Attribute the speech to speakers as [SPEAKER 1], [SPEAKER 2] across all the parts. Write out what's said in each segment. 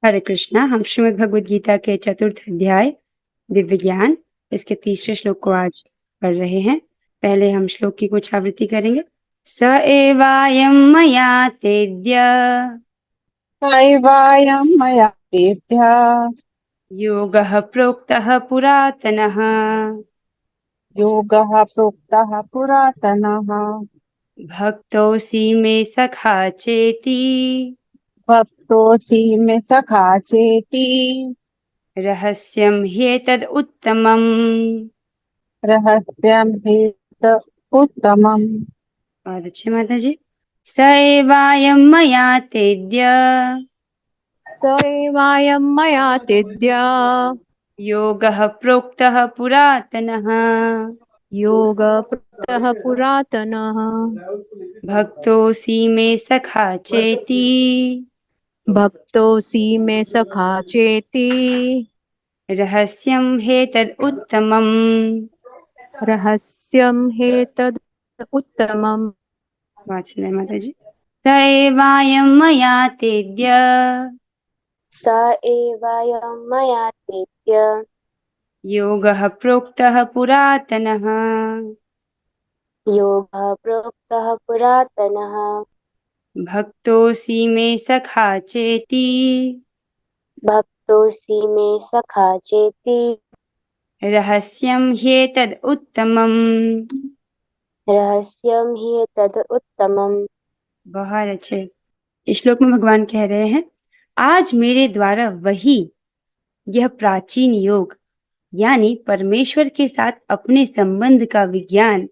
[SPEAKER 1] हरे कृष्णा। हम श्रीमद् भगवद गीता के चतुर्थ अध्याय दिव्य ज्ञान इसके तीसरे श्लोक को आज पढ़ रहे हैं। पहले हम श्लोक की कुछ आवृत्ति करेंगे। स एवायं मया तेद्य
[SPEAKER 2] दैवायं मया तेभ्यः
[SPEAKER 1] योगः प्रोक्तः पुरातनः
[SPEAKER 2] योगः प्रोक्तः पुरातनः।
[SPEAKER 1] भक्तोऽसि मे सखा चेति
[SPEAKER 2] भक्तोऽसि मे सखा चेति
[SPEAKER 1] रहस्यं ह्येतद् उत्तमम्।
[SPEAKER 2] रहस्यं हि उत्तमम्।
[SPEAKER 1] बहुत अच्छे माता जी। स एवायं मया तेद्य
[SPEAKER 3] स एवायं मया तेद्य
[SPEAKER 1] योगः प्रोक्तः पुरातनः
[SPEAKER 3] योगप्रोक्तः पुरातनः।
[SPEAKER 1] भक्तोऽसि मे सखा चेति
[SPEAKER 3] भक्तोऽसि मे सखा चेति
[SPEAKER 1] रहस्यं ह्येतद् उत्तमम्।
[SPEAKER 3] रहस्यं ह्येतद् उत्तमम्।
[SPEAKER 1] वाचन माता जी। स एवायं मया तेद्य
[SPEAKER 4] स एवायं मया तेत्य
[SPEAKER 1] योगः प्रोक्तः पुरातनः
[SPEAKER 4] योगः प्रोक्तः पुरातनः।
[SPEAKER 1] भक्तोऽसि मे सखा चेति
[SPEAKER 4] भक्तोऽसि मे सखा चेति
[SPEAKER 1] रहस्यं ह्येतद् उत्तमम्।
[SPEAKER 4] रहस्यं हि तद् उत्तमम्।
[SPEAKER 1] बहुत अच्छे। इस श्लोक में भगवान कह रहे हैं, आज मेरे द्वारा वही यह प्राचीन योग यानी परमेश्वर के साथ अपने संबंध का विज्ञान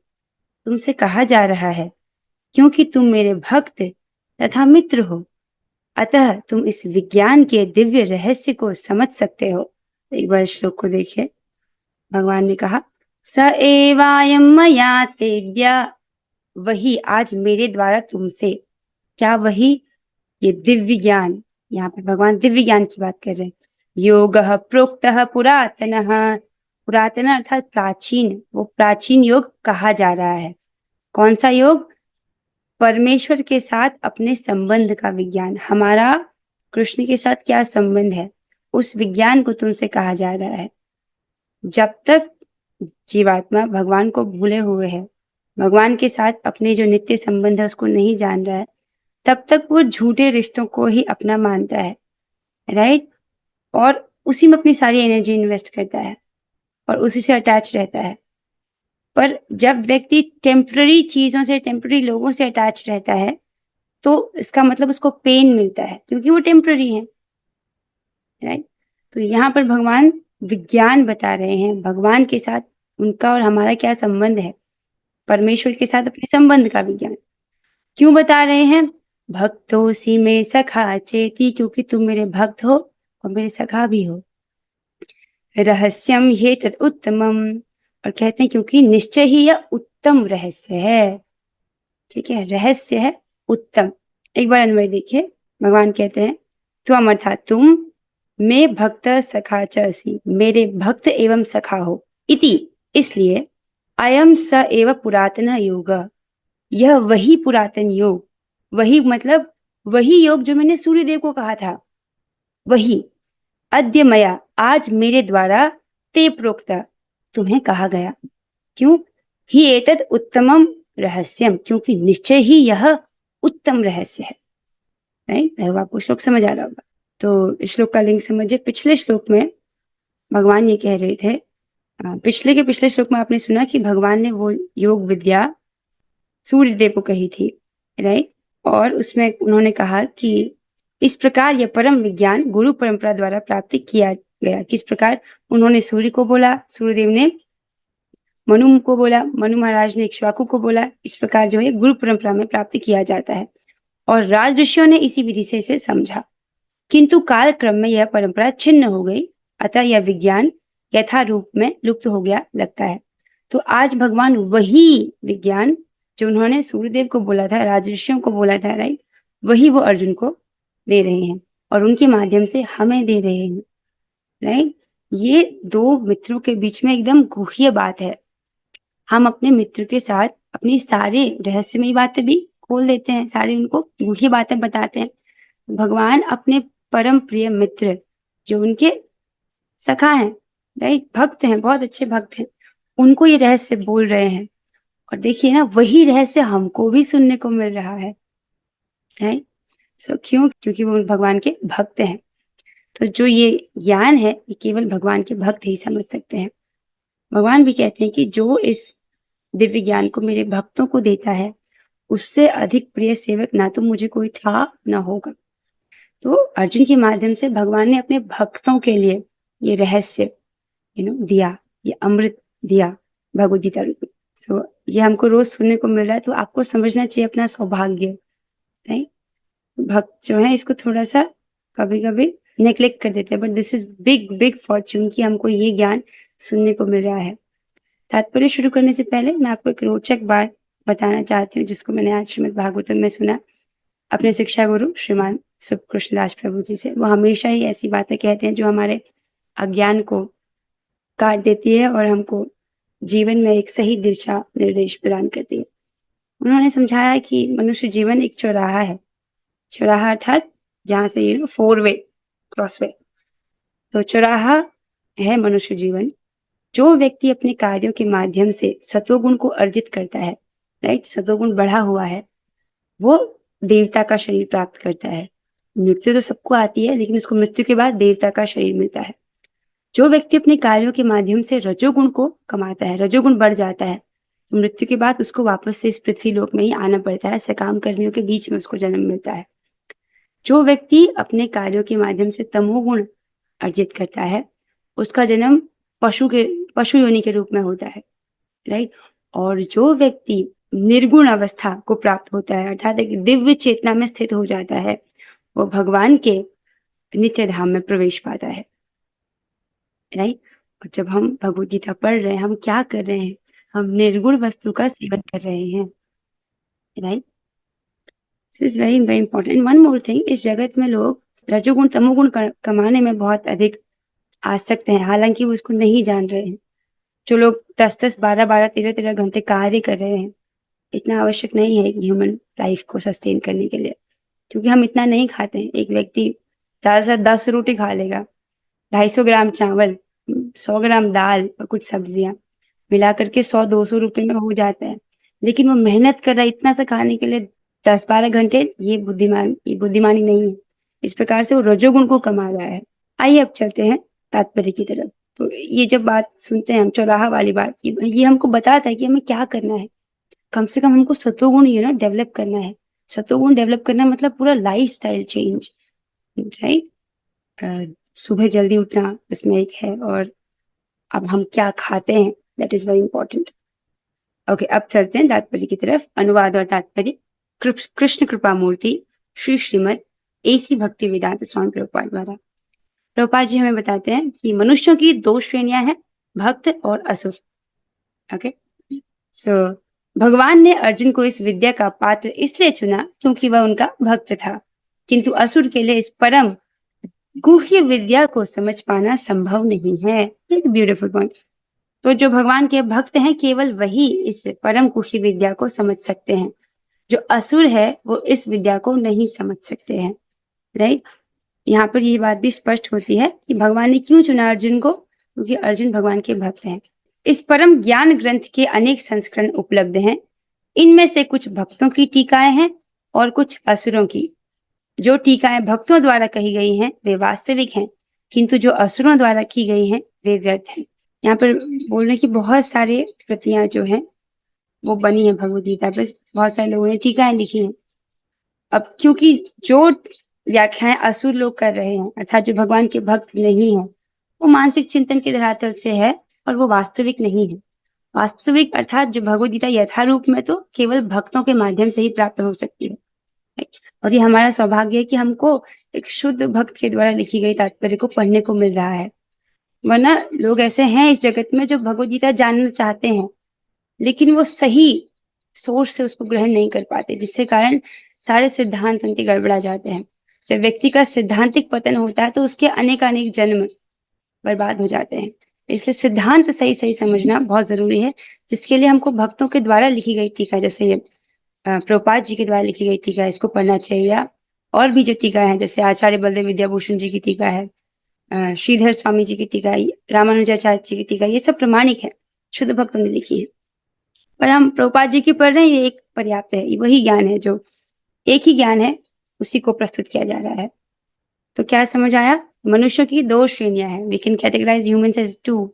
[SPEAKER 1] तुमसे कहा जा रहा है, क्योंकि तुम मेरे भक्त तथा मित्र हो। अतः तुम इस विज्ञान के दिव्य रहस्य को समझ सकते हो। एक बार श्लोक को देखिए। भगवान ने कहा, स एवायं मया तेद्य, वही आज मेरे द्वारा तुमसे। क्या वही? ये दिव्य ज्ञान। यहाँ पे भगवान दिव्य ज्ञान की बात कर रहे हैं। योगः प्रोक्तः पुरातनः, पुरातन अर्थात प्राचीन, वो प्राचीन योग कहा जा रहा है। कौन सा योग? परमेश्वर के साथ अपने संबंध का विज्ञान। हमारा कृष्ण के साथ क्या संबंध है, उस विज्ञान को तुमसे कहा जा रहा है। जब तक जीवात्मा भगवान को भूले हुए है, भगवान के साथ अपने जो नित्य संबंध है उसको नहीं जान रहा है, तब तक वो झूठे रिश्तों को ही अपना मानता है, राइट? और उसी में अपनी सारी एनर्जी इन्वेस्ट करता है और उसी से अटैच रहता है। पर जब व्यक्ति टेम्पररी चीजों से, टेम्पररी लोगों से अटैच रहता है, तो इसका मतलब उसको पेन मिलता है, क्योंकि वो टेम्पररी है, राइट? तो यहाँ पर भगवान विज्ञान बता रहे हैं, भगवान के साथ उनका और हमारा क्या संबंध है, परमेश्वर के साथ अपने संबंध का विज्ञान। क्यों बता रहे हैं? भक्तोऽसि मे सखा चेति, क्योंकि तुम मेरे भक्त हो और मेरे सखा भी हो। रहस्यम ह्येतद् उत्तमम्, और कहते हैं क्योंकि निश्चय ही यह उत्तम रहस्य है। ठीक है, रहस्य है उत्तम। एक बार अन्वय देखिए। भगवान कहते हैं, त्वम अर्थात तुम, मे भक्त सखा च असि, मेरे भक्त एवं सखा हो। इति, इसलिए, अयम स एव पुरातन योग, यह वही पुरातन योग, वही मतलब वही योग जो मैंने सूर्यदेव को कहा था, वही अद्य मया, आज मेरे द्वारा, ते प्रोक्त, तुम्हें कहा गया। क्यों? ही एतद उत्तमम रहस्यम, क्योंकि निश्चय ही यह उत्तम रहस्य है। राइट? आपको श्लोक समझ आ रहा होगा। तो इस श्लोक का लिंक समझिए। पिछले श्लोक में भगवान ये कह रहे थे, पिछले श्लोक में आपने सुना कि भगवान ने वो योग विद्या सूर्यदेव को कही थी, राइट? और उसमें उन्होंने कहा कि इस प्रकार यह परम विज्ञान गुरु परंपरा द्वारा प्राप्त किया गया। किस प्रकार? उन्होंने सूर्य को बोला, सूर्यदेव ने मनु को बोला, मनु महाराज ने इक्ष्वाकु को बोला। इस प्रकार जो है गुरु परंपरा में प्राप्त किया जाता है और राज ऋषियों ने इसी विधि से इसे समझा। किंतु काल क्रम में यह परंपरा छिन्न हो गई, अतः यह विज्ञान यथा रूप में लुप्त हो गया लगता है। तो आज भगवान वही विज्ञान जो उन्होंने सूर्यदेव को बोला था, राजऋषियों को बोला था, राइट, वही वो अर्जुन को दे रहे हैं और उनके माध्यम से हमें दे रहे हैं, राइट। ये दो मित्रों के बीच में एकदम गुह्य बात है। हम अपने मित्र के साथ अपनी सारी रहस्यमयी बातें भी खोल देते हैं, सारी उनको गुह्य बातें बताते हैं। भगवान अपने परम प्रिय मित्र जो उनके सखा हैं, राइट, भक्त हैं, बहुत अच्छे भक्त हैं, उनको ये रहस्य बोल रहे हैं। और देखिए ना, वही रहस्य हमको भी सुनने को मिल रहा है, राइट। सो क्यों? क्योंकि वो भगवान के भक्त हैं। तो जो ये ज्ञान है ये केवल भगवान के भक्त ही समझ सकते हैं। भगवान भी कहते हैं कि जो इस दिव्य ज्ञान को मेरे भक्तों को देता है, उससे अधिक प्रिय सेवक ना तो मुझे कोई था ना होगा। तो अर्जुन के माध्यम से भगवान ने अपने भक्तों के लिए ये रहस्य दिया, ये अमृत दिया भगवद गीता रूप में। सो ये हमको रोज सुनने को मिल रहा है, तो आपको समझना चाहिए अपना सौभाग्य, राइट। भक्त जो है इसको थोड़ा सा कभी कभी नेग्लेक्ट कर देते हैं, but this is big big Fortune कि हमको ये ज्ञान सुनने को मिल रहा है। तात्पर्य शुरू करने से पहले मैं आपको एक रोचक बात बताना चाहती हूँ, जिसको मैंने आज श्रीमद् भागवतम में सुना अपने शिक्षा गुरु श्रीमान सुकृष्ण दास प्रभु जी से। वो हमेशा ही ऐसी बातें कहते हैं जो हमारे अज्ञान को काट देती है और हमको जीवन में एक सही दिशा निर्देश प्रदान करती है। उन्होंने समझाया कि मनुष्य जीवन एक चौराहा है। चौराहा अर्थात जहाँ से 4 वे क्रॉस वे, तो चौराहा है मनुष्य जीवन। जो व्यक्ति अपने कार्यों के माध्यम से सतोगुण को अर्जित करता है, राइट, सतोगुण बढ़ा हुआ है, वो देवता का शरीर प्राप्त करता है। मृत्यु तो सबको आती है, लेकिन उसको मृत्यु के बाद देवता का शरीर मिलता है। जो व्यक्ति अपने कार्यों के माध्यम से रजोगुण को कमाता है, रजोगुण बढ़ जाता है, तो मृत्यु के बाद उसको वापस से इस पृथ्वी लोक में ही आना पड़ता है, सकाम कर्मियों के बीच में उसको जन्म मिलता है। जो व्यक्ति अपने कार्यों के माध्यम से तमोगुण अर्जित करता है, उसका जन्म पशु योनि के रूप में होता है, राइट। और जो व्यक्ति निर्गुण अवस्था को प्राप्त होता है, अर्थात एक दिव्य चेतना में स्थित हो जाता है, वो भगवान के नित्य धाम में प्रवेश पाता है, राइट। और जब हम भगवद गीता पढ़ रहे हैं, हम क्या कर रहे हैं? हम निर्गुण वस्तु का सेवन कर रहे हैं, right. This is very very important. And one more thing, इस जगत में लोग रजोगुण तमोगुण कमाने में बहुत अधिक आसक्त हैं, हालांकि वो उसको नहीं जान रहे हैं। जो लोग 10-10, 12-12, 13-13 घंटे कार्य कर रहे हैं, इतना आवश्यक नहीं है ह्यूमन लाइफ को सस्टेन करने के लिए, क्योंकि हम इतना नहीं खाते हैं। एक व्यक्ति ज्यादा से 10 रोटी खा लेगा, 250 ग्राम चावल, 100 ग्राम दाल और कुछ सब्जियां मिला करके 100-200 रुपए में हो जाता है। लेकिन वो मेहनत कर रहा है इतना सा खाने के लिए 10-12 घंटे, ये बुद्धिमानी नहीं है। इस प्रकार से वो रजोगुण को कमा रहा है। आइए अब चलते हैं तात्पर्य की तरफ। तो ये जब बात सुनते हैं हम, चौराहा वाली बात, ये हमको बताता है कि हमें क्या करना है। कम से कम हमको सतोगुण डेवलप करना है। सतोगुण डेवलप करना मतलब पूरा लाइफ स्टाइल चेंज, राइट। सुबह जल्दी उठना इसमें एक है, और अब हम क्या खाते हैं, that is very important. Okay, अब चलते हैं तात्पर्य की तरफ। अनुवाद और तात्पर्य कृष्ण कृपा मूर्ति श्री श्रीमद AC भक्ति वेदांत स्वामी प्रभुपाद द्वारा। प्रभुपाद जी हमें बताते हैं कि मनुष्यों की 2 श्रेणियां हैं, भक्त और असुर। ओके, सो भगवान ने अर्जुन को इस विद्या का पात्र इसलिए चुना क्योंकि वह उनका भक्त था, किंतु असुर के लिए इस परम गुह्य विद्या को समझ पाना संभव नहीं है। Beautiful point. तो जो भगवान के भक्त हैं, केवल वही इस परम गुह्य विद्या को समझ सकते हैं। जो असुर है वो इस विद्या को नहीं समझ सकते हैं, राइट। यहाँ पर ये बात भी स्पष्ट होती है कि भगवान ने क्यों चुना अर्जुन को, क्योंकि अर्जुन भगवान के भक्त हैं। इस परम ज्ञान ग्रंथ के अनेक संस्करण उपलब्ध हैं। इनमें से कुछ भक्तों की टीकाएं हैं और कुछ असुरों की। जो टीकाएं भक्तों द्वारा कही गई हैं वे वास्तविक हैं, किंतु जो असुरों द्वारा की गई हैं वे व्यर्थ हैं। यहाँ पर बोलने की बहुत सारे प्रतियां जो हैं वो बनी है भगवद गीता पे, बहुत सारे लोगों ने टीकाएं लिखी हैं। अब क्योंकि जो व्याख्याएं असुर लोग कर रहे हैं, अर्थात जो भगवान के भक्त नहीं है, वो मानसिक चिंतन के धरातल से है और वो वास्तविक नहीं है। वास्तविक अर्थात जो भगवद गीता यथारूप में तो केवल भक्तों के माध्यम से ही प्राप्त हो सकती है, और ये हमारा सौभाग्य है कि हमको एक शुद्ध भक्त के द्वारा लिखी गई तात्पर्य को पढ़ने को मिल रहा है। वरना लोग ऐसे हैं इस जगत में जो भगवद गीता जानना चाहते हैं, लेकिन वो सही सोच से उसको ग्रहण नहीं कर पाते, जिससे कारण सारे सिद्धांत उनके गड़बड़ा जाते हैं। जब व्यक्ति का सिद्धांतिक पतन होता है तो उसके अनेक जन्म बर्बाद हो जाते हैं। इसलिए सिद्धांत सही सही समझना बहुत जरूरी है, जिसके लिए हमको भक्तों के द्वारा लिखी गई टीका, जैसे ये प्रभुपाद जी के द्वारा लिखी गई टीका, इसको पढ़ना चाहिए। और भी जो टीका है, जैसे आचार्य बलदेव विद्याभूषण जी की टीका है, श्रीधर स्वामी जी की टीका, रामानुजाचार्य जी की टीका, ये सब प्रमाणिक है, शुद्ध भक्तों ने लिखी है। पर हम प्रभुपाद जी की पढ़ रहे हैं, ये एक पर्याप्त है, वही ज्ञान है, जो एक ही ज्ञान है, उसी को प्रस्तुत किया जा रहा है। तो क्या समझ आया? मनुष्यों की दो श्रेणियां हैं, we can categorize humans as two,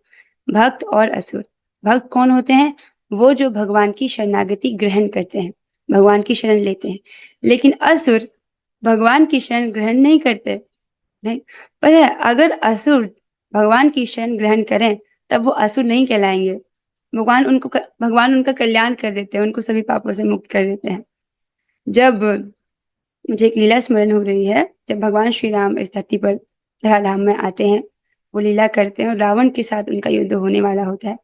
[SPEAKER 1] भक्त और असुर। भक्त कौन होते हैं? वो जो भगवान की शरणागति ग्रहण करते हैं, भगवान की शरण लेते हैं। लेकिन असुर भगवान की शरण ग्रहण नहीं करते। नहीं, पता है, अगर असुर भगवान की शरण ग्रहण करें तब वो असुर नहीं कहलाएंगे। भगवान उनका कल्याण कर देते हैं, उनको सभी पापों से मुक्त कर देते हैं। जब मुझे एक लीला स्मरण हो रही है, जब भगवान श्री राम इस धरती पर धराधाम में आते हैं, वो लीला करते हैं और रावण के साथ उनका युद्ध होने वाला होता है,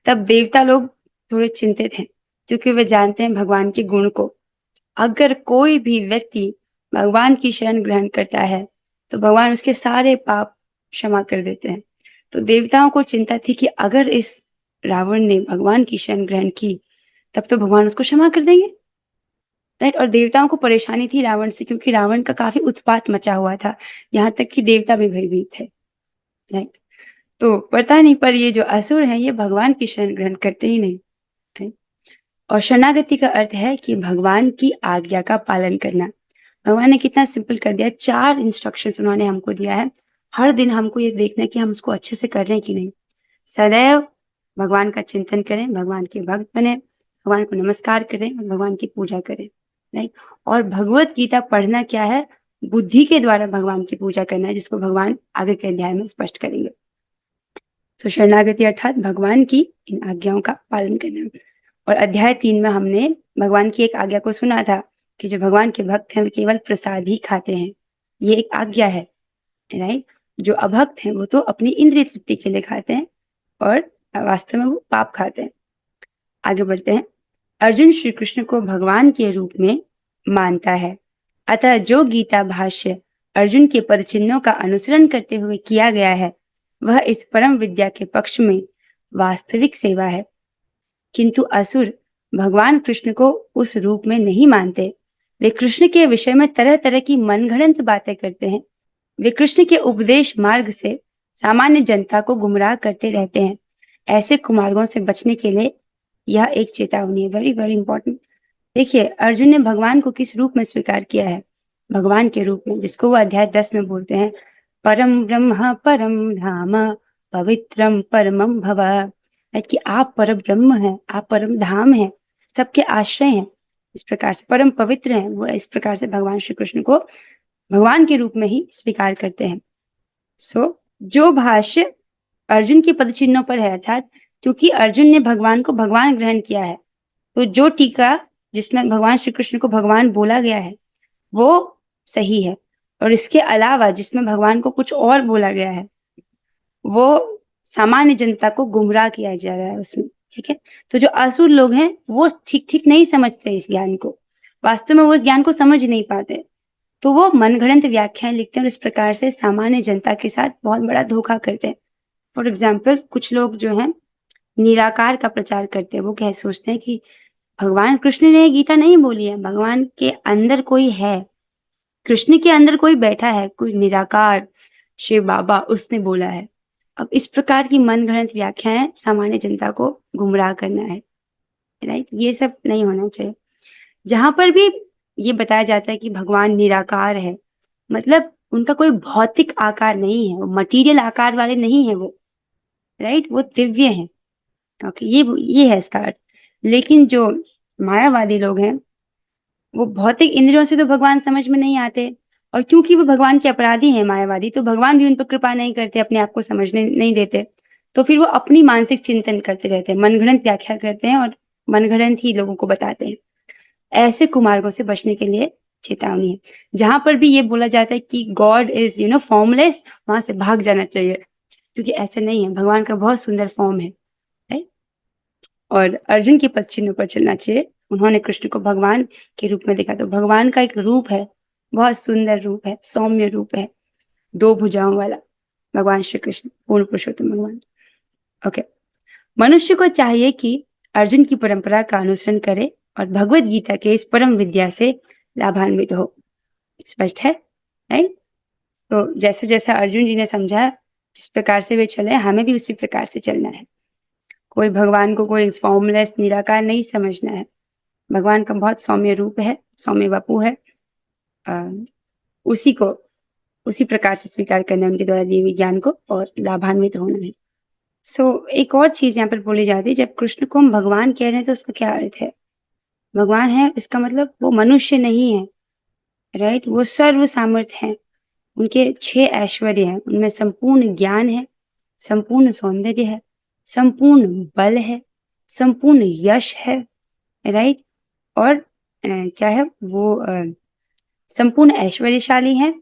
[SPEAKER 1] तब देवता लोग थोड़े चिंतित हैं, क्योंकि वे जानते हैं भगवान के गुण को। अगर कोई भी व्यक्ति भगवान की शरण ग्रहण करता है तो भगवान उसके सारे पाप क्षमा कर देते हैं। तो देवताओं को चिंता थी कि अगर इस रावण ने भगवान की शरण ग्रहण की तब तो भगवान उसको क्षमा कर देंगे, राइट। और देवताओं को परेशानी थी रावण से, क्योंकि रावण का काफी उत्पात मचा हुआ था, यहाँ तक कि देवता भी भयभीत थे, राइट। तो पता नहीं, पर ये जो असुर है ये भगवान की शरण ग्रहण करते ही नहीं, राइट। और शरणागति का अर्थ है कि भगवान की आज्ञा का पालन करना। भगवान ने कितना सिंपल कर दिया, 4 इंस्ट्रक्शंस उन्होंने हमको दिया है। हर दिन हमको ये देखना है कि हम उसको अच्छे से कर रहे हैं कि नहीं। सदैव भगवान का चिंतन करें, भगवान के भक्त बने, भगवान को नमस्कार करें और भगवान की पूजा करें, राइट। और भगवत गीता पढ़ना क्या है? बुद्धि के द्वारा भगवान की पूजा करना है, जिसको भगवान आगे के अध्याय में स्पष्ट करेंगे। तो शरणागति अर्थात भगवान की इन आज्ञाओं का पालन करना। और अध्याय 3 में हमने भगवान की एक आज्ञा को सुना था कि जो भगवान के भक्त हैं वे केवल प्रसाद ही खाते हैं, ये एक आज्ञा है, राइट। जो अभक्त हैं वो तो अपनी इंद्रिय तृप्ति के लिए खाते हैं और वास्तव में वो पाप खाते हैं। आगे बढ़ते हैं। अर्जुन श्री कृष्ण को भगवान के रूप में मानता है, अतः जो गीता भाष्य अर्जुन के पद चिन्हों का अनुसरण करते हुए किया गया है वह इस परम विद्या के पक्ष में वास्तविक सेवा है। किंतु असुर भगवान कृष्ण को उस रूप में नहीं मानते। वे कृष्ण के विषय में तरह तरह की मनगढ़ंत बातें करते हैं। वे कृष्ण के उपदेश मार्ग से सामान्य जनता को गुमराह करते रहते हैं। ऐसे कुमार्गों से बचने के लिए यह एक चेतावनी है, वेरी वेरी इंपॉर्टेंट। देखिए, अर्जुन ने भगवान को किस रूप में स्वीकार किया है? भगवान के रूप में, जिसको वो अध्याय 10 में बोलते हैं, परम ब्रह्म परम धाम पवित्रम परमम भव, कि आप परम ब्रह्म हैं, आप परम धाम हैं, सबके आश्रय हैं। इस प्रकार से परम पवित्र हैं वो, इस प्रकार से भगवान श्री कृष्ण को भगवान के रूप में ही स्वीकार करते हैं। जो भाष्य अर्जुन के पद चिन्हों पर है, अर्थात क्योंकि अर्जुन ने भगवान को भगवान ग्रहण किया है, तो जो टीका जिसमें भगवान श्री कृष्ण को भगवान बोला गया है वो सही है, और इसके अलावा जिसमें भगवान को कुछ और बोला गया है वो सामान्य जनता को गुमराह किया जा रहा है उसमें, ठीक है। तो जो असुर लोग हैं वो ठीक ठीक नहीं समझते इस ज्ञान को, वास्तव में वो इस ज्ञान को समझ नहीं पाते, तो वो मनगढ़ंत व्याख्याएं लिखते हैं और इस प्रकार से सामान्य जनता के साथ बहुत बड़ा धोखा करते हैं। फॉर एग्जाम्पल, कुछ लोग जो हैं निराकार का प्रचार करते हैं। वो क्या सोचते हैं कि भगवान कृष्ण ने गीता नहीं बोली है, भगवान के अंदर कोई है, कृष्ण के अंदर कोई बैठा है, कोई निराकार शिव बाबा, उसने बोला है। अब इस प्रकार की मनगढ़ंत व्याख्याएं सामान्य जनता को गुमराह करना है, राइट। ये सब नहीं होना चाहिए। जहां पर भी ये बताया जाता है कि भगवान निराकार है, मतलब उनका कोई भौतिक आकार नहीं है, वो मटीरियल आकार वाले नहीं है वो, राइट, वो दिव्य है। ओके, ये है इसका अर्थ। लेकिन जो मायावादी लोग हैं वो भौतिक इंद्रियों से तो भगवान समझ में नहीं आते, और क्योंकि वो भगवान के अपराधी हैं मायावादी, तो भगवान भी उन पर कृपा नहीं करते, अपने आप को समझने नहीं देते, तो फिर वो अपनी मानसिक चिंतन करते रहते हैं, मनगढ़ंत व्याख्या करते हैं और मनगढ़ंत ही लोगों को बताते हैं। ऐसे कुमार्गों से बचने के लिए चेतावनी है। जहां पर भी ये बोला जाता है कि गॉड इज फॉर्मलेस, वहां से भाग जाना चाहिए, क्योंकि ऐसे नहीं है, भगवान का बहुत सुंदर फॉर्म है, राइट। और अर्जुन के पद चिन्हों पर चलना चाहिए। उन्होंने कृष्ण को भगवान के रूप में देखा, तो भगवान का एक रूप है, बहुत सुंदर रूप है, सौम्य रूप है, 2 भुजाओं वाला भगवान श्री कृष्ण, पूर्ण पुरुषोत्तम भगवान। ओके, मनुष्य को चाहिए कि अर्जुन की परंपरा का अनुसरण करे और भगवत गीता के इस परम विद्या से लाभान्वित हो। स्पष्ट है, राइट? तो जैसे जैसा अर्जुन जी ने समझा, जिस प्रकार से वे चले, हमें भी उसी प्रकार से चलना है। कोई भगवान को कोई फॉर्मलेस निराकार नहीं समझना है। भगवान का बहुत सौम्य रूप है, सौम्य वपु है। उसी को उसी प्रकार से स्वीकार करना है, उनके द्वारा दिए हुए ज्ञान को, और लाभान्वित होना है। एक और चीज यहाँ पर बोली जाती है, जब कृष्ण को हम भगवान कह रहे हैं तो उसका क्या अर्थ है? भगवान है इसका मतलब वो मनुष्य नहीं है, राइट? वो सर्व सामर्थ्य है। उनके 6 ऐश्वर्य हैं, उनमें संपूर्ण ज्ञान है, संपूर्ण सौंदर्य है, संपूर्ण बल है, संपूर्ण यश है, राइट? और क्या है वो? संपूर्ण ऐश्वर्यशाली है,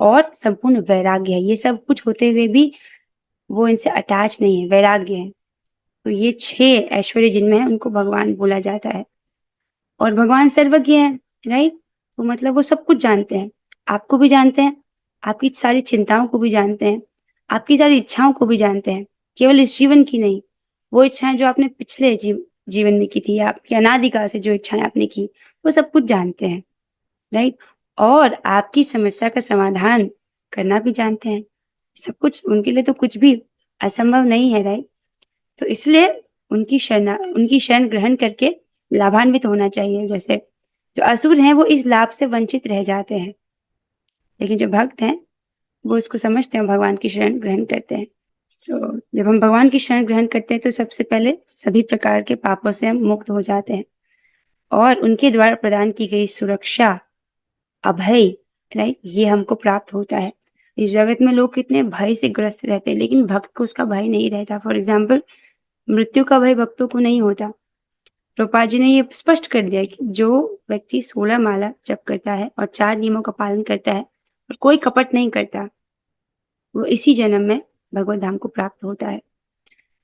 [SPEAKER 1] और संपूर्ण वैराग्य है। ये सब कुछ होते हुए भी वो इनसे अटैच नहीं है, वैराग्य है। तो ये 6 ऐश्वर्य जिनमें है उनको भगवान बोला जाता है। और भगवान सर्वज्ञ है, राइट? तो मतलब वो सब कुछ जानते हैं, आपको भी जानते हैं, आपकी सारी चिंताओं को भी जानते हैं, आपकी सारी इच्छाओं को भी जानते हैं, केवल इस जीवन की नहीं, वो इच्छाएं जो आपने पिछले जीवन में की थी, आपकी अनादिकाल से जो इच्छाएं आपने की, वो सब कुछ जानते हैं, राइट? और आपकी समस्या का समाधान करना भी जानते हैं। सब कुछ उनके लिए तो कुछ भी असंभव नहीं है, राइट? तो इसलिए उनकी शरण ग्रहण करके लाभान्वित होना चाहिए। जैसे जो असुर हैं वो इस लाभ से वंचित रह जाते हैं, लेकिन जो भक्त हैं वो इसको समझते हैं, भगवान की शरण ग्रहण करते हैं। जब हम भगवान की शरण ग्रहण करते हैं तो सबसे पहले सभी प्रकार के पापों से हम मुक्त हो जाते हैं, और उनके द्वारा प्रदान की गई सुरक्षा, अभय, राइट, ये हमको प्राप्त होता है। इस जगत में लोग कितने भय से ग्रस्त रहते हैं, लेकिन भक्त को उसका भय नहीं रहता। फॉर एग्जाम्पल, मृत्यु का भय भक्तों को नहीं होता। प्रभुपाद जी ने ये स्पष्ट कर दिया कि जो व्यक्ति 16 माला जप करता है और 4 नियमों का पालन करता है और कोई कपट नहीं करता, वो इसी जन्म में भगवत धाम को प्राप्त होता है।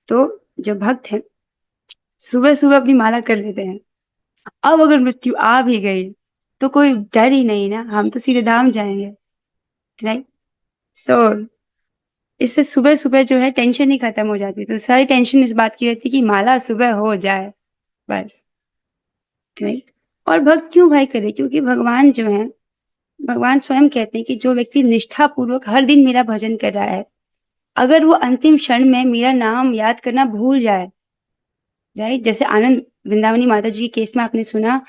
[SPEAKER 1] तो जो भक्त हैं सुबह सुबह अपनी माला कर लेते हैं, अब अगर मृत्यु आ भी गई तो कोई डर ही नहीं ना, हम तो सीधे धाम जाएंगे, राइट? इससे सुबह सुबह जो है टेंशन ही खत्म हो जाती है। तो सारी टेंशन इस बात की रहती है कि माला सुबह हो जाए, बस, राइट? और भक्त क्यों भय करे? क्योंकि भगवान जो है, भगवान स्वयं कहते हैं कि जो व्यक्ति निष्ठा पूर्वक हर दिन मेरा भजन कर रहा है, अगर वो अंतिम क्षण में मेरा नाम याद करना भूल जाए, राइट? जैसे आनंद वृंदावनी माता जी के केस में आपने सुना,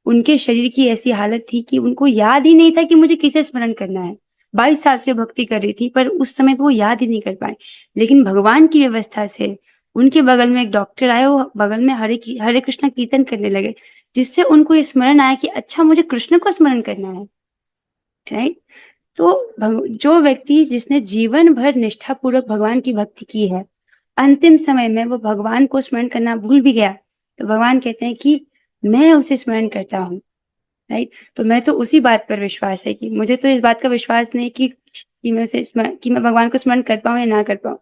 [SPEAKER 1] उनके शरीर की ऐसी हालत थी कि उनको याद ही नहीं था कि मुझे किसे स्मरण करना है। 22 साल से भक्ति कर रही थी, पर उस समय पे वो याद ही नहीं कर पाए। लेकिन भगवान की व्यवस्था से उनके बगल में एक डॉक्टर आए, वो बगल में हरे कृष्ण कीर्तन करने लगे, जिससे उनको ये स्मरण आया कि अच्छा, मुझे कृष्ण को स्मरण करना है, राइट? तो जो व्यक्ति जिसने जीवन भर निष्ठापूर्वक भगवान की भक्ति की है, अंतिम समय में वो भगवान को स्मरण करना भूल भी गया, तो भगवान कहते हैं कि मैं उसे स्मरण करता हूँ, राइट? तो मैं तो उसी बात पर विश्वास है कि मुझे तो इस बात का विश्वास नहीं कि मैं भगवान को स्मरण कर पाऊँ या ना कर पाऊँ,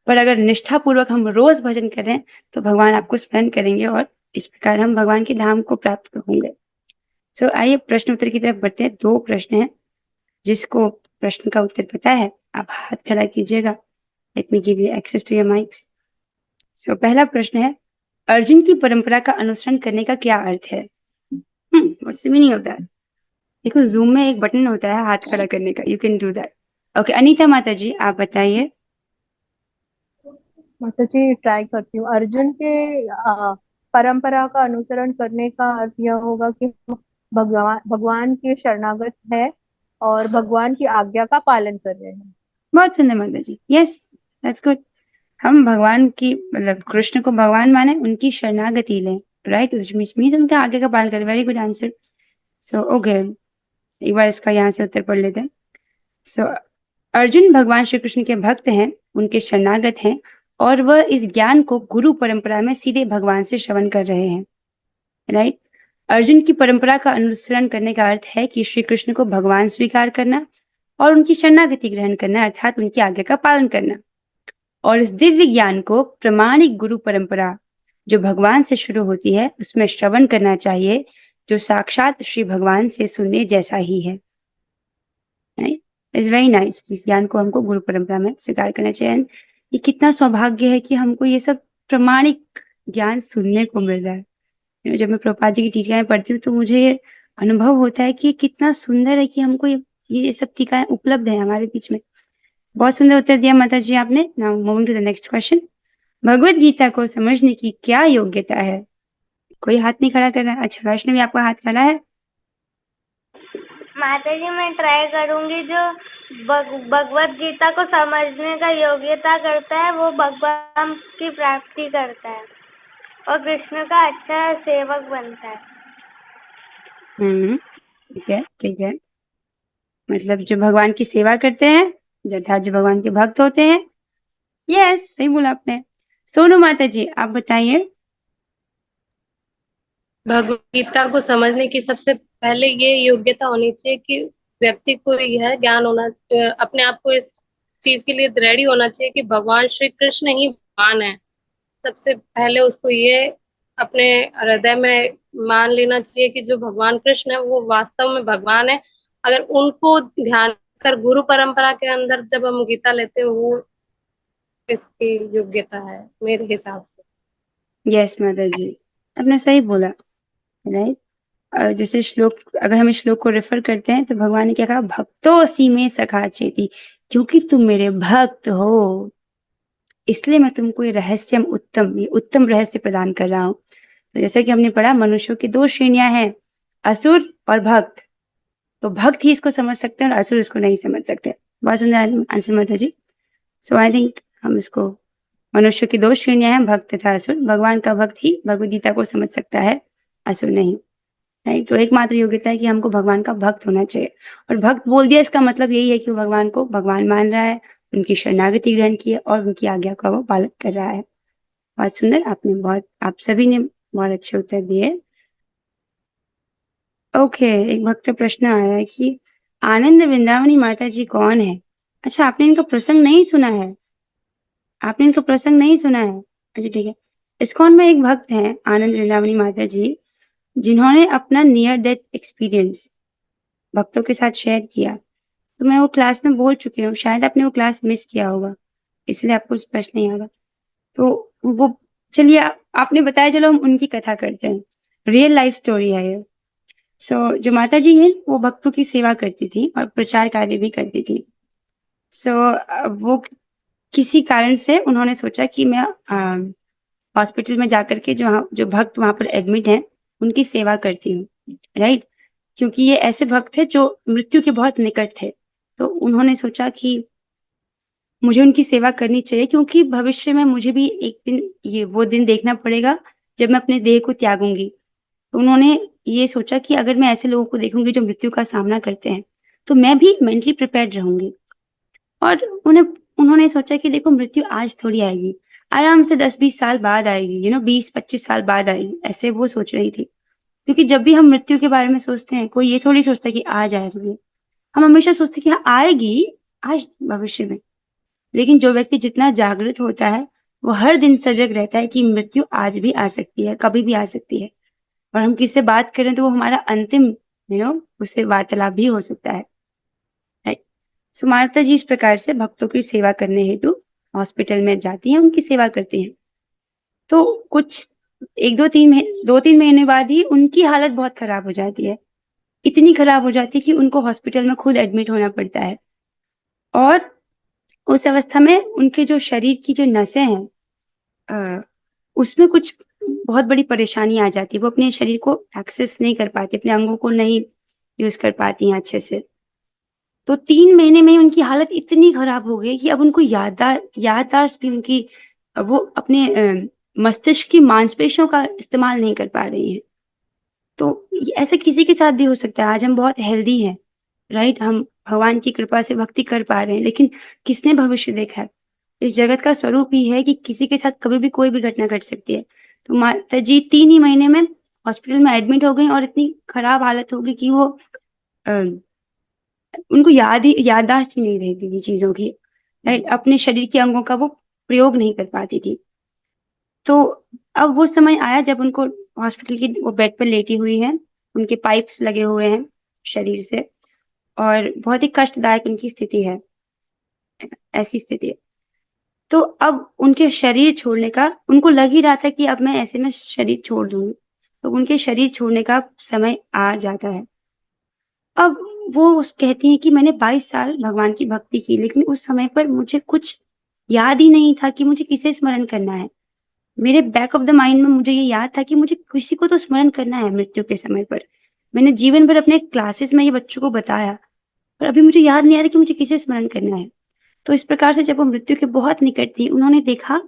[SPEAKER 1] पर अगर निष्ठापूर्वक हम रोज भजन करें तो भगवान आपको स्मरण करेंगे, और इस प्रकार हम भगवान के धाम को प्राप्त होंगे। आइए प्रश्न उत्तर की तरफ बढ़ते हैं। 2 प्रश्न हैं, जिसको प्रश्न का उत्तर पता है आप हाथ खड़ा कीजिएगा। Let me give you access to your mics. पहला प्रश्न है, अर्जुन की परंपरा का अनुसरण करने का क्या अर्थ है? What's the meaning of that? देखो, जूम में एक बटन होता है हाथ खड़ा करने का, you can do that. Okay, Anita माता जी आप बताइए।
[SPEAKER 3] माता जी ट्राई करती हूँ। अर्जुन के परंपरा का अनुसरण करने का अर्थ यह होगा कि भगवान भगवान के शरणागत है और भगवान की आज्ञा का पालन कर रहे हैं।
[SPEAKER 1] बहुत सुंदर माता जी, यस, दैट्स गुड। हम भगवान की, मतलब कृष्ण को भगवान माने, उनकी शरणागति लें, राइट? which means उनके आगे का पालन करें। Very good answer. ओके, एक बार इसका यहाँ से उत्तर पढ़ लेते हैं। अर्जुन भगवान श्री कृष्ण के भक्त हैं, उनके शरणागत हैं, और वह इस ज्ञान को गुरु परंपरा में सीधे भगवान से श्रवण कर रहे हैं, राइट? अर्जुन की परंपरा का अनुसरण करने का अर्थ है कि श्री कृष्ण को भगवान स्वीकार करना और उनकी शरणागति ग्रहण करना, अर्थात उनकी आज्ञा का पालन करना, और इस दिव्य ज्ञान को प्रमाणिक गुरु परंपरा जो भगवान से शुरू होती है उसमें श्रवण करना चाहिए, जो साक्षात श्री भगवान से सुनने जैसा ही है। इट्स वेरी नाइस कि इस ज्ञान को हमको गुरु परंपरा में स्वीकार करना चाहिए। ये कितना सौभाग्य है कि हमको ये सब प्रमाणिक ज्ञान सुनने को मिल रहा है। जब मैं प्रभुपाद जी की टीकाएं पढ़ती हूँ तो मुझे ये अनुभव होता है कि कितना सुंदर है कि हमको ये सब टीकाएं उपलब्ध है हमारे बीच में। बहुत सुंदर उत्तर दिया माता जी आपने। Now moving to the next question. Bhagavad Gita को समझने की क्या योग्यता है? कोई हाथ नहीं खड़ा कर रहा है। अच्छा, वैष्णवी आपका हाथ खड़ा है।
[SPEAKER 5] माता जी मैं ट्राई करूंगी। जो भगवत गीता को समझने का योग्यता करता है वो भगवान की प्राप्ति करता है और कृष्ण का अच्छा सेवक बनता है।
[SPEAKER 1] ठीक है, ठीक है। मतलब जो भगवान की सेवा करते हैं, अर्थात जो भगवान के भक्त होते हैं। यस, सही बोला आपने। सोनू माता जी आप बताइए।
[SPEAKER 6] भगवत गीता को समझने की सबसे पहले ये योग्यता होनी चाहिए कि व्यक्ति को यह ज्ञान होना, अपने आप को इस चीज के लिए रेडी होना चाहिए कि भगवान श्री कृष्ण ही भगवान है। सबसे पहले उसको ये अपने हृदय में मान लेना चाहिए कि जो भगवान कृष्ण है वो वास्तव में भगवान है। अगर उनको ध्यान कर गुरु परंपरा के अंदर जब हम गीता लेते हैं, वो इसकी योग्यता है मेरे हिसाब से।
[SPEAKER 1] यस माता जी, आपने सही बोला। राइट। जैसे श्लोक, अगर हम इस श्लोक को रेफर करते हैं तो भगवान ने क्या कहा? भक्तोऽसि मे सखा चेति, क्योंकि तुम मेरे भक्त हो इसलिए मैं तुमको ये उत्तम रहस्य प्रदान कर रहा हूँ। तो जैसा कि हमने पढ़ा, मनुष्यों की दो श्रेणियां हैं, असुर और भक्त। तो भक्त ही इसको समझ सकते हैं और असुर इसको नहीं समझ सकते। बहुत सुंदर आंसर माता जी। सो आई थिंक हम इसको, मनुष्य की दो श्रेणियां हैं, भक्त तथा असुर। भगवान का भक्त ही भगवद गीता को समझ सकता है, असुर नहीं। राइट। तो एकमात्र योग्यता है कि हमको भगवान का भक्त होना चाहिए। और भक्त बोल दिया, इसका मतलब यही है कि वो भगवान को भगवान मान रहा है, उनकी शरणागति ग्रहण की है और उनकी आज्ञा का वो पालन कर रहा है। बहुत सुंदर, आप सभी ने बहुत अच्छे उत्तर दिए। ओके, एक भक्त प्रश्न आया है कि आनंद वृंदावनी माता जी कौन है? अच्छा, आपने इनका प्रसंग नहीं सुना है? आपने इनका प्रसंग नहीं सुना है? अच्छा ठीक है। इस्कॉन में एक भक्त हैं आनंद वृंदावनी माता जी, जिन्होंने अपना नियर डेथ एक्सपीरियंस भक्तों के साथ शेयर किया। तो मैं वो क्लास में बोल चुकी हूँ, शायद आपने वो क्लास मिस किया होगा, इसलिए आपको स्पष्ट नहीं होगा। तो वो, चलिए आपने बताया, चलो हम उनकी कथा करते हैं। रियल लाइफ स्टोरी है ये। जो माता जी हैं वो भक्तों की सेवा करती थी और प्रचार कार्य भी करती थी। वो किसी कारण से उन्होंने सोचा कि मैं हॉस्पिटल में जाकर के जो भक्त वहां पर एडमिट हैं उनकी सेवा करती हूँ। राइट। क्योंकि ये ऐसे भक्त थे जो मृत्यु के बहुत निकट थे। तो उन्होंने सोचा कि मुझे उनकी सेवा करनी चाहिए, क्योंकि भविष्य में मुझे भी एक दिन वो दिन देखना पड़ेगा जब मैं अपने देह को त्यागूंगी। तो उन्होंने ये सोचा कि अगर मैं ऐसे लोगों को देखूंगी जो मृत्यु का सामना करते हैं तो मैं भी मेंटली प्रिपेयर्ड रहूंगी। और उन्होंने सोचा कि देखो, मृत्यु आज थोड़ी आएगी, आराम से 10-20 साल बाद आएगी, 20-25 साल बाद आएगी, ऐसे वो सोच रही थी। क्योंकि जब भी हम मृत्यु के बारे में सोचते हैं, कोई ये थोड़ी सोचता कि आज आ रही है। हम हमेशा सोचते कि हाँ आएगी, आज भविष्य में। लेकिन जो व्यक्ति जितना जागृत होता है वो हर दिन सजग रहता है कि मृत्यु आज भी आ सकती है, कभी भी आ सकती है। और हम किससे बात करें तो वो हमारा अंतिम उससे वार्तालाप भी हो सकता है। राइट। सो माता जी इस प्रकार से भक्तों की सेवा करने हेतु हॉस्पिटल में जाती हैं, उनकी सेवा करती हैं। तो कुछ 2-3 महीने बाद ही उनकी हालत बहुत खराब हो जाती है। इतनी खराब हो जाती है कि उनको हॉस्पिटल में खुद एडमिट होना पड़ता है। और उस अवस्था में उनके जो शरीर की जो नसें हैं, उसमें कुछ बहुत बड़ी परेशानी आ जाती है। वो अपने शरीर को एक्सेस नहीं कर पाती, अपने अंगों को नहीं यूज कर पाती हैं अच्छे से। तो 3 महीने में उनकी हालत इतनी खराब हो गई कि अब उनको याददाश्त भी उनकी, वो अपने मस्तिष्क की मांसपेशियों का इस्तेमाल नहीं कर पा रही है। तो ऐसा किसी के साथ भी हो सकता है। आज हम बहुत हेल्दी हैं, राइट, हम भगवान की कृपा से भक्ति कर पा रहे हैं, लेकिन किसने भविष्य देखा है? इस जगत का स्वरूप ही है कि किसी के साथ कभी भी कोई भी घटना घट सकती है। तो माता जी 3 ही महीने में हॉस्पिटल में एडमिट हो गई और इतनी खराब हालत हो गई कि वो उनको याददाश्त ही नहीं रहती थी चीजों की। राइट। अपने शरीर के अंगों का वो प्रयोग नहीं कर पाती थी। तो अब वो समय आया जब उनको हॉस्पिटल की वो बेड पर लेटी हुई है, उनके पाइप्स लगे हुए हैं शरीर से, और बहुत ही कष्टदायक उनकी स्थिति है, ऐसी स्थिति है। तो अब उनके शरीर छोड़ने का उनको लग ही रहा था कि अब मैं ऐसे में शरीर छोड़ दूंगी। तो उनके शरीर छोड़ने का समय आ जाता है। अब कहती हैं कि मैंने 22 साल भगवान की भक्ति की, लेकिन उस समय पर मुझे कुछ याद ही नहीं था कि मुझे किसे स्मरण करना है। मेरे बैक ऑफ द माइंड में मुझे ये याद था कि मुझे किसी को तो स्मरण करना है मृत्यु के समय पर। मैंने जीवन भर अपने क्लासेस में ये बच्चों को बताया, पर अभी मुझे याद नहीं आ रहा कि मुझे किसे स्मरण करना है। तो इस प्रकार से जब वो मृत्यु के बहुत निकट थी, उन्होंने देखा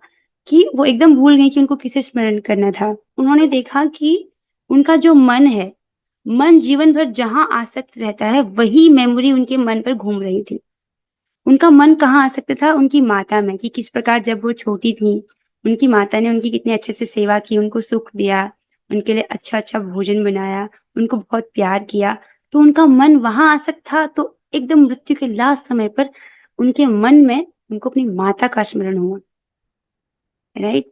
[SPEAKER 1] कि वो एकदम भूल गई कि उनको किसे स्मरण करना था। उन्होंने देखा कि उनका जो मन है, मन जीवन भर जहाँ आसक्त रहता है, वही मेमोरी उनके मन पर घूम रही थी। उनका मन कहाँ आसक्त था? उनकी माता में, कि किस प्रकार जब वो छोटी थी, उनकी माता ने उनकी कितने अच्छे से सेवा की, उनको सुख दिया, उनके लिए अच्छा-अच्छा भोजन बनाया, उनको बहुत प्यार किया। तो उनका मन वहाँ आसक्त था, तो एकदम मृत्यु के लास्ट समय पर उनके मन में उनको अपनी माता का स्मरण हुआ, राइट?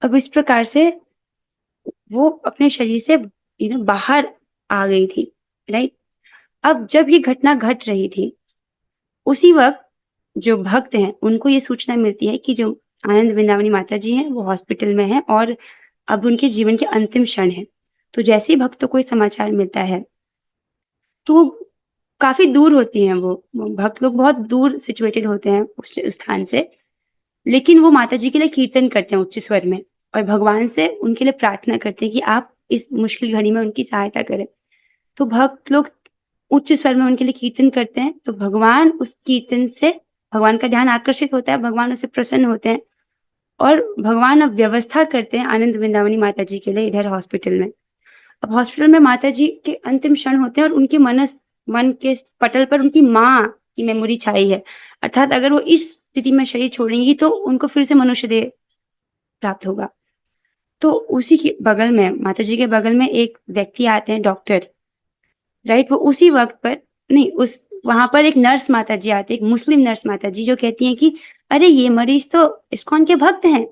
[SPEAKER 1] अब इस प्रकार से वो अपने शरीर से बाहर आ गई थी, राइट? अब जब ये घटना घट रही थी, उसी वक़्त जो भक्त हैं, उनको ये सूचना मिलती है कि जो आनंद वृंदावनी माता जी हैं, वो हॉस्पिटल में हैं और अब उनके जीवन के अंतिम क्षण हैं। तो जैसे ही भक्तों को ये समाचार मिलता है, तो वो काफ़ी दूर होती हैं वो भक्त लोग बहुत दूर सिचुएटेड होते हैं उस स्थान से, लेकिन वो माता जी के लिए कीर्तन करते हैं उच्च स्वर में और भगवान से उनके लिए प्रार्थना करते हैं कि आप इस मुश्किल घड़ी में उनकी सहायता करें। तो भक्त लोग उच्च स्वर में उनके लिए कीर्तन करते हैं, तो भगवान उस कीर्तन से भगवान का ध्यान आकर्षित होता है, भगवान उससे प्रसन्न होते हैं और भगवान अब व्यवस्था करते हैं आनंद वृंदावनी माता जी के लिए इधर हॉस्पिटल में। अब हॉस्पिटल में माता जी के अंतिम क्षण होते हैं और उनके मन के पटल पर उनकी माँ की मेमोरी छाई है। अर्थात अगर वो इस स्थिति में शरीर छोड़ेंगी तो उनको फिर से मनुष्य देह प्राप्त होगा। तो उसी के बगल में, माता जी के बगल में एक व्यक्ति आते हैं, डॉक्टर, राइट? वो उसी वक़्त पर नहीं, उस वहाँ पर एक नर्स माता जी आती है, एक मुस्लिम नर्स माता जी, जो कहती हैं कि अरे ये मरीज़ तो इस्कॉन के भक्त हैं।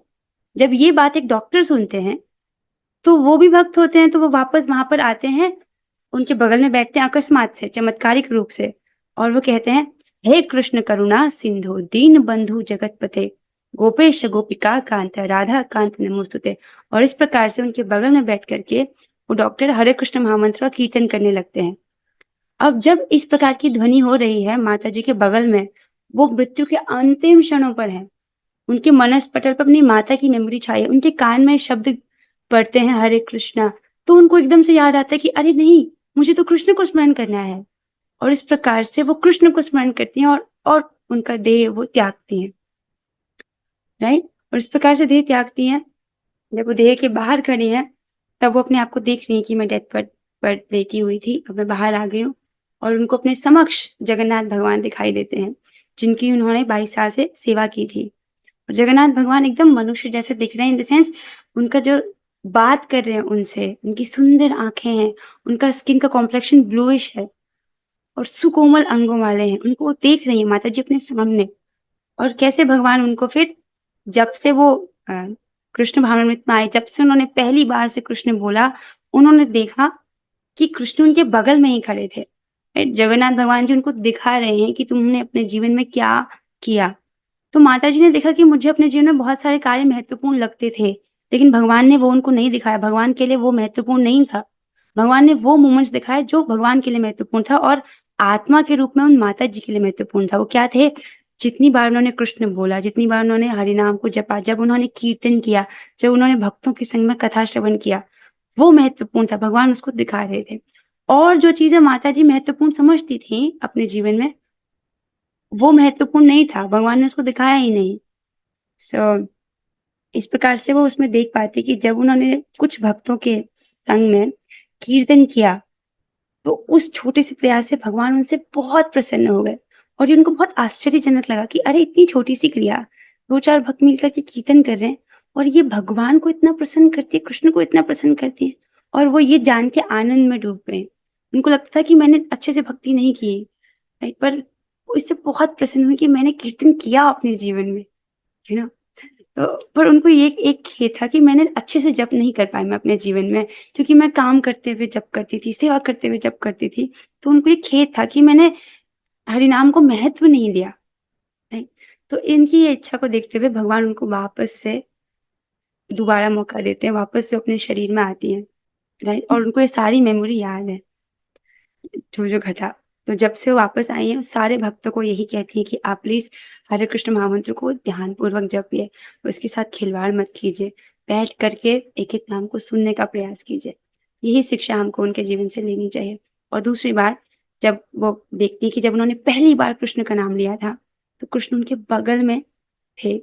[SPEAKER 1] जब ये बात एक डॉक्टर सुनते हैं, तो वो भी भक्त होते हैं, तो वो वापस वहाँ पर आते हैं, उनके बगल में बैठते हैं अकस्मात से, चमत्कारिक रूप से, और वो कहते हैं, हे कृष्ण करुणा सिंधु दीन बंधु जगतपते गोपेश गोपिका कांत राधा कांत नमोस्तुते। और इस प्रकार से उनके बगल में बैठ करके वो डॉक्टर हरे कृष्ण महामंत्र का कीर्तन करने लगते हैं। अब जब इस प्रकार की ध्वनि हो रही है माता जी के बगल में, वो मृत्यु के अंतिम क्षणों पर हैं। उनके मनस पटल पर अपनी माता की मेमोरी छाई है, उनके कान में शब्द पढ़ते हैं हरे कृष्णा, तो उनको एकदम से याद आता है कि अरे नहीं, मुझे तो कृष्ण को स्मरण करना है। और इस प्रकार से वो कृष्ण को स्मरण करती हैं और उनका देह वो त्यागती हैं, राइट? और इस प्रकार से देह त्यागती हैं। जब वो देह के बाहर खड़ी हैं, तब वो अपने आप को देख रही हैं कि मैं डेथ पर लेटी हुई थी, अब मैं बाहर आ गई हूँ, और उनको अपने समक्ष जगन्नाथ भगवान दिखाई देते हैं, जिनकी उन्होंने 22 साल से सेवा की थी। और जगन्नाथ भगवान एकदम मनुष्य जैसे दिख रहे हैं, इन द सेंस उनका जो बात कर रहे हैं उनसे, उनकी सुंदर आँखें हैं, उनका स्किन का कॉम्प्लेक्शन ब्लूइश है और सुकोमल अंगों वाले हैं। उनको वो देख रही हैं माता जी अपने सामने, और कैसे भगवान उनको फिर जब से वो कृष्ण भावनामृत में आए, जब से उन्होंने पहली बार से कृष्ण बोला, उन्होंने देखा कि कृष्ण उनके बगल में ही खड़े थे। जगन्नाथ भगवान जी उनको दिखा रहे हैं कि तुमने अपने जीवन में क्या किया। तो माता जी ने देखा कि मुझे अपने जीवन में बहुत सारे कार्य महत्वपूर्ण लगते थे, लेकिन भगवान ने वो उनको नहीं दिखाया। भगवान के लिए वो महत्वपूर्ण नहीं था। भगवान ने वो मोमेंट्स दिखाए जो भगवान के लिए महत्वपूर्ण था, और आत्मा के रूप में उन माता जी के लिए महत्वपूर्ण था। वो क्या थे? जितनी बार उन्होंने कृष्ण बोला, जितनी बार उन्होंने हरि नाम को जपा, जब उन्होंने कीर्तन किया, जब उन्होंने भक्तों के संग में कथा श्रवण किया, वो महत्वपूर्ण था। भगवान उसको दिखा रहे थे। और जो चीजें माता जी महत्वपूर्ण समझती थी अपने जीवन में, वो महत्वपूर्ण नहीं था, भगवान ने उसको दिखाया ही नहीं। इस प्रकार से वो उसमें देख पाते कि जब उन्होंने कुछ भक्तों के संग में कीर्तन किया, तो उस छोटे से प्रयास से भगवान उनसे बहुत प्रसन्न हो गए। और ये उनको बहुत आश्चर्यजनक लगा कि अरे इतनी छोटी सी क्रिया, 2-4 भक्त मिलकर के कीर्तन कर रहे हैं और ये भगवान को इतना प्रसन्न करती है, कृष्ण को इतना प्रसन्न करती है। और वो ये जान के आनंद में डूब गए। उनको लगता था कि मैंने अच्छे से भक्ति नहीं की, राइट? पर वो इससे बहुत प्रसन्न हुई कि मैंने कीर्तन किया अपने जीवन में, यू नो। तो पर उनको ये एक खेद था कि मैंने अच्छे से जप नहीं कर पाई मैं अपने जीवन में, क्योंकि मैं काम करते हुए जप करती थी, सेवा करते हुए जप करती थी। तो उनको ये खेद था कि मैंने हरिनाम को महत्व नहीं दिया, राइट? तो इनकी ये इच्छा को देखते हुए भगवान उनको वापस से दोबारा मौका देते हैं, वापस से अपने शरीर में आती हैं। राइट, और उनको ये सारी मेमोरी याद है जो जो घटा। तो जब से वो वापस आई हैं सारे भक्तों को यही कहती हैं कि आप प्लीज हरे कृष्ण महामंत्र को ध्यानपूर्वक जपिए, उसके साथ खिलवाड़ मत कीजिए, बैठ करके एक एक नाम को सुनने का प्रयास कीजिए। यही शिक्षा हमको उनके जीवन से लेनी चाहिए। और दूसरी बात, जब वो देखती कि जब उन्होंने पहली बार कृष्ण का नाम लिया था तो कृष्ण उनके बगल में थे,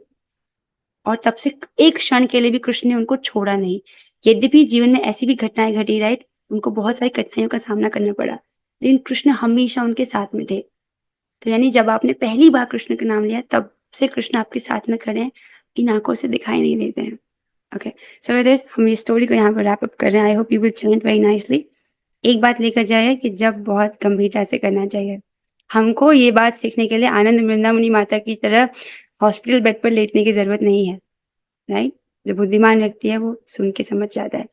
[SPEAKER 1] और तब से एक क्षण के लिए भी कृष्ण ने उनको छोड़ा नहीं। यद्यपि जीवन में ऐसी भी घटनाएं घटी, राइट, उनको बहुत सारी कठिनाइयों का सामना करना पड़ा, लेकिन कृष्ण हमेशा उनके साथ में थे। तो यानी जब आपने पहली बार कृष्ण का नाम लिया तब से कृष्ण आपके साथ में खड़े हैं, इन आंखों से दिखाई नहीं देते हैं। ओके, सो विद दिस हम ये स्टोरी को यहाँ पर रैप अप कर रहे हैं। I hope you will chant very nicely. एक बात लेकर जाइए कि जब बहुत गंभीरता से करना चाहिए। हमको ये बात सीखने के लिए आनंद वृंदामुनि माता की तरह हॉस्पिटल बेड पर लेटने की जरूरत नहीं है, राइट। जो बुद्धिमान व्यक्ति है वो सुन के समझ जाता है।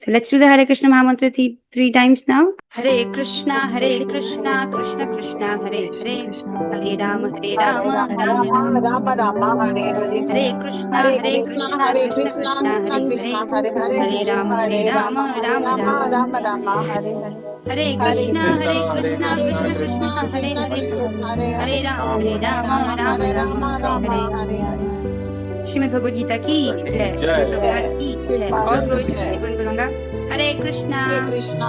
[SPEAKER 1] So let's do the Hare Krishna Mahamantra three times now. Hare Krishna Krishna Krishna Hare Hare, Hare Rama Rama Rama Rama,
[SPEAKER 2] Ram Ram Hare Hare
[SPEAKER 1] Hare Krishna
[SPEAKER 2] Hare
[SPEAKER 1] Krishna
[SPEAKER 2] Krishna
[SPEAKER 1] Krishna
[SPEAKER 2] Krishna
[SPEAKER 1] Krishna
[SPEAKER 2] Krishna
[SPEAKER 1] Hare
[SPEAKER 2] Hare
[SPEAKER 1] Hare,
[SPEAKER 2] Hare
[SPEAKER 1] Hare Rama
[SPEAKER 2] Hare
[SPEAKER 1] Rama
[SPEAKER 2] Ram
[SPEAKER 1] Rama
[SPEAKER 2] Ram
[SPEAKER 1] Rama,
[SPEAKER 2] Ram Hare Hare
[SPEAKER 1] Hare
[SPEAKER 2] Hare
[SPEAKER 1] Krishna
[SPEAKER 2] Krishna
[SPEAKER 1] Krishna Krishna
[SPEAKER 2] Krishna
[SPEAKER 1] Hare Hare,
[SPEAKER 2] Krishna Hare
[SPEAKER 1] Hare
[SPEAKER 2] Hare
[SPEAKER 1] Rama Rama
[SPEAKER 2] Ram
[SPEAKER 1] Rama,
[SPEAKER 2] Ram
[SPEAKER 1] Hare
[SPEAKER 2] Hare Hare
[SPEAKER 1] Shrimad Bhagavad Gita की जय, श्रीमद् भगवद की जय। और
[SPEAKER 2] जय
[SPEAKER 1] glory to Shri Guru Ganga. Hare Krishna
[SPEAKER 2] Hare Krishna